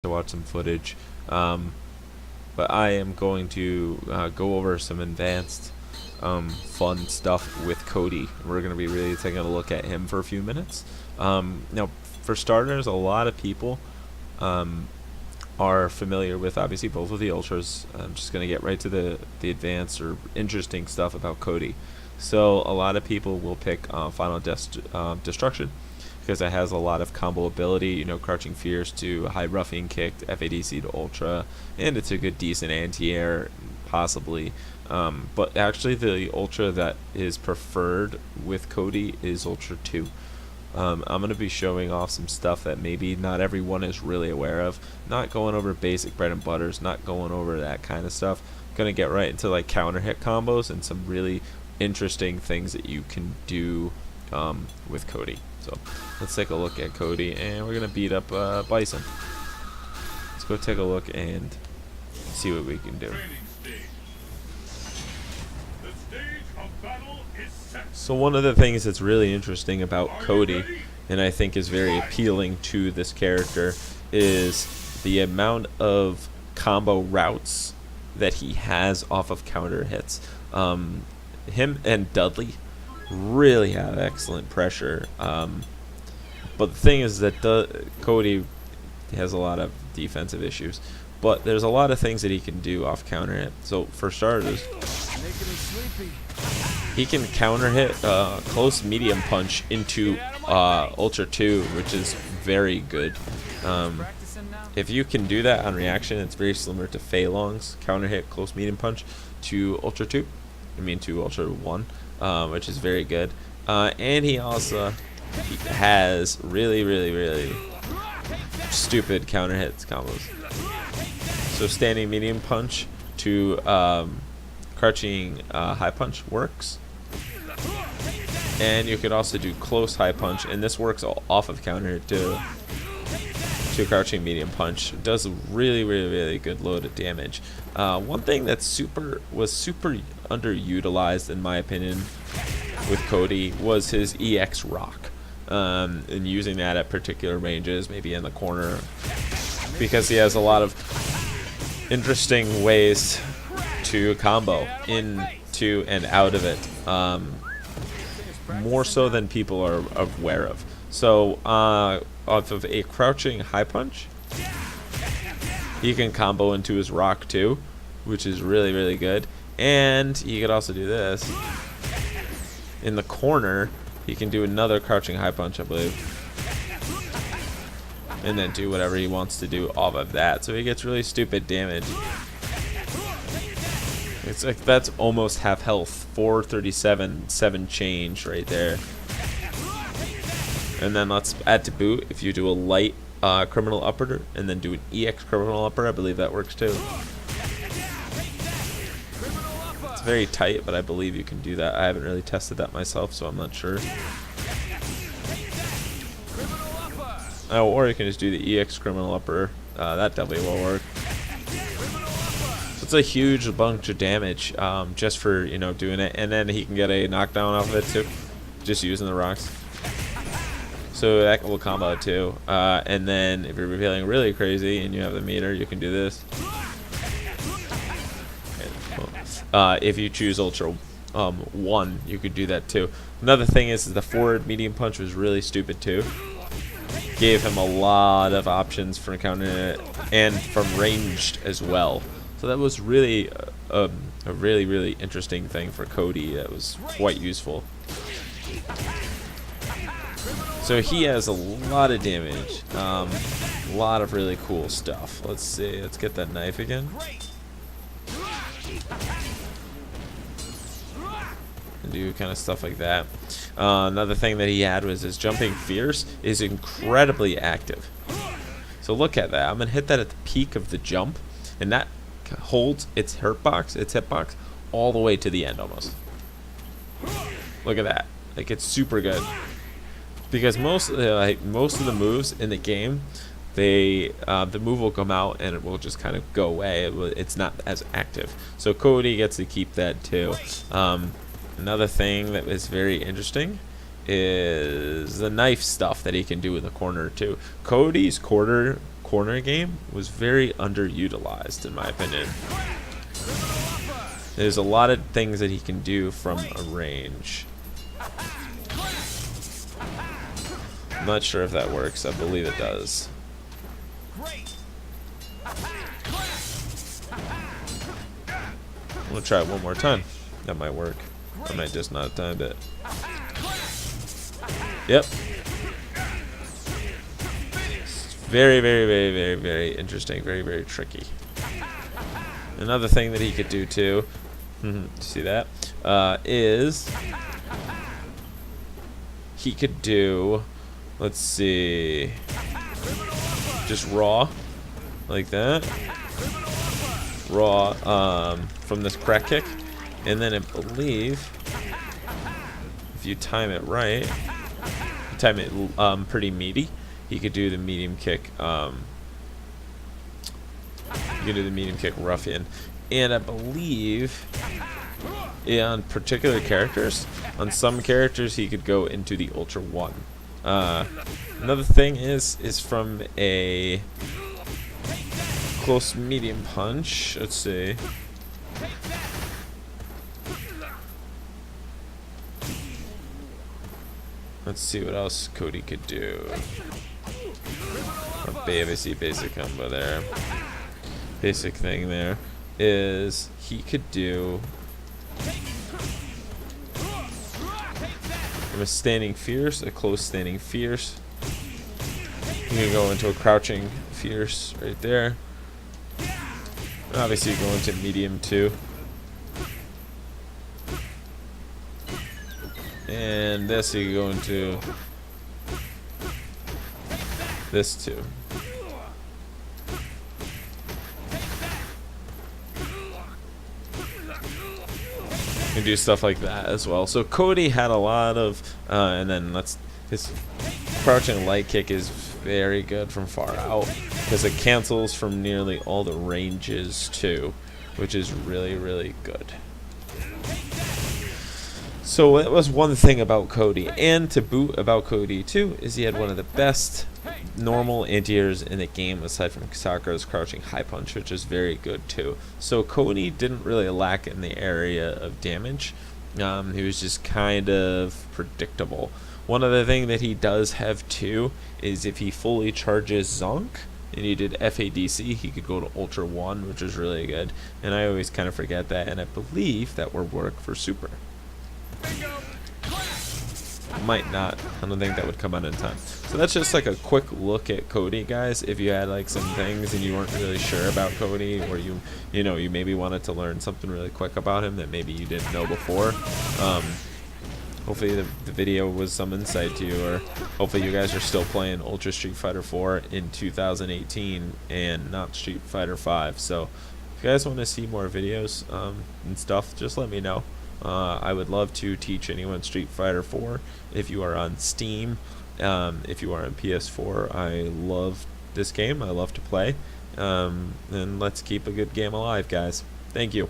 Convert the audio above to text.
to watch some footage, but I am going to go over some advanced fun stuff with Cody. We're going to be really taking a look at him for a few minutes. Now, for starters, a lot of people are familiar with obviously both of the ultras. I'm just going to get right to the advanced or interesting stuff about Cody. So a lot of people will pick Final Destruction because it has a lot of combo ability, you know, Crouching Fierce to High Roughing Kick, FADC to Ultra, and it's a good decent anti-air, possibly. But actually the Ultra that is preferred with Cody is Ultra 2. I'm going to be showing off some stuff that maybe not everyone is really aware of. Not going over basic bread and butters, not going over that kind of stuff. Going to get right into like counter hit combos and some really interesting things that you can do with Cody. So let's take a look at Cody, and we're going to beat up Bison. Let's go take a look and see what we can do. So one of the things that's really interesting about Cody, and I think is very appealing to this character, is the amount of combo routes that he has off of counter hits. Him and Dudley really have excellent pressure, but the thing is that Cody has a lot of defensive issues, but there's a lot of things that he can do off counter hit. So for starters, he can counter hit close medium punch into Ultra 2, which is very good. If you can do that on reaction, it's very similar to Fei Long's counter hit close medium punch to Ultra 2. I mean to Ultra 1, which is very good. And he also has really stupid counter hits combos. So standing medium punch to crouching high punch works, and you could also do close high punch, and this works off of counter hit too. To crouching medium punch does really good load of damage. One thing that's super underutilized in my opinion with Cody was his EX rock, and using that at particular ranges, maybe in the corner, because he has a lot of interesting ways to combo into and out of it, more so than people are aware of. So off of a crouching high punch, he can combo into his rock too, which is really good. And he could also do this in the corner. He can do another crouching high punch, I believe, and then do whatever he wants to do off of that. So he gets really stupid damage. It's like that's almost half health, 437, 7 change right there. And then let's add to boot, if you do a light criminal upper and then do an EX criminal upper, I believe that works too. It's very tight, but I believe you can do that. I haven't really tested that myself, so I'm not sure. Oh, or you can just do the EX criminal upper. That definitely will work. It's a huge bunch of damage just for, you know, doing it, and then he can get a knockdown off of it too, just using the rocks. So that will combo too. And then if you're feeling really crazy and you have the meter, you can do this. If you choose Ultra 1, you could do that too. Another thing is the forward medium punch was really stupid too. Gave him a lot of options for countering it and from ranged as well. So that was really a really interesting thing for Cody. That was quite useful. So he has a lot of damage, a lot of really cool stuff. Let's see, let's get that knife again. And do kind of stuff like that. Another thing that he had was his jumping fierce is incredibly active. So look at that. I'm gonna hit that at the peak of the jump, and that holds its hitbox all the way to the end almost. Look at that. Like, it's super good. Because most of the moves in the game, the move will come out and it will just kind of go away. It's not as active. So Cody gets to keep that too. Another thing that is very interesting is the knife stuff that he can do in the corner too. Cody's corner corner game was very underutilized, in my opinion. There's a lot of things that he can do from a range. I'm not sure if that works. I believe it does. I'm gonna try it one more time. That might work. I might just not have timed it. Yep. It's very, very, very, very, very interesting. Very, very tricky. Another thing that he could do too, see that, is he could do, let's see, just raw, like that. Raw from this crack kick, and then I believe if you time it right, time it pretty meaty, he could do the medium kick. You can do the medium kick ruffian, and I believe on particular characters, on some characters he could go into the Ultra 1. Another thing is from a close medium punch. Let's see. Let's see what else Cody could do. A basic combo there. Basic thing there is he could do from a standing fierce, a close standing fierce. You can go into a crouching fierce right there. Obviously, go into medium too. And this you can go into this too. You can do stuff like that as well. So Cody had a lot of, and then his crouching light kick is very good from far out because it cancels from nearly all the ranges too, which is really, really good. So that was one thing about Cody, and to boot about Cody too is he had one of the best normal anti-airs in the game aside from Sakura's crouching high punch, which is very good too. So Cody didn't really lack in the area of damage. He was just kind of predictable. One other thing that he does have too is if he fully charges Zonk and he did FADC, he could go to Ultra 1, which is really good. And I always kind of forget that, and I believe that would work for Super. Might not. I don't think that would come out in time. So that's just like a quick look at Cody, guys. If you had like some things and you weren't really sure about Cody, or you maybe wanted to learn something really quick about him that maybe you didn't know before. Hopefully the video was some insight to you, or hopefully you guys are still playing Ultra Street Fighter 4 in 2018 and not Street Fighter 5. So if you guys want to see more videos and stuff, just let me know. I would love to teach anyone Street Fighter 4 if you are on Steam. If you are on PS4, I love this game. I love to play. And let's keep a good game alive, guys. Thank you.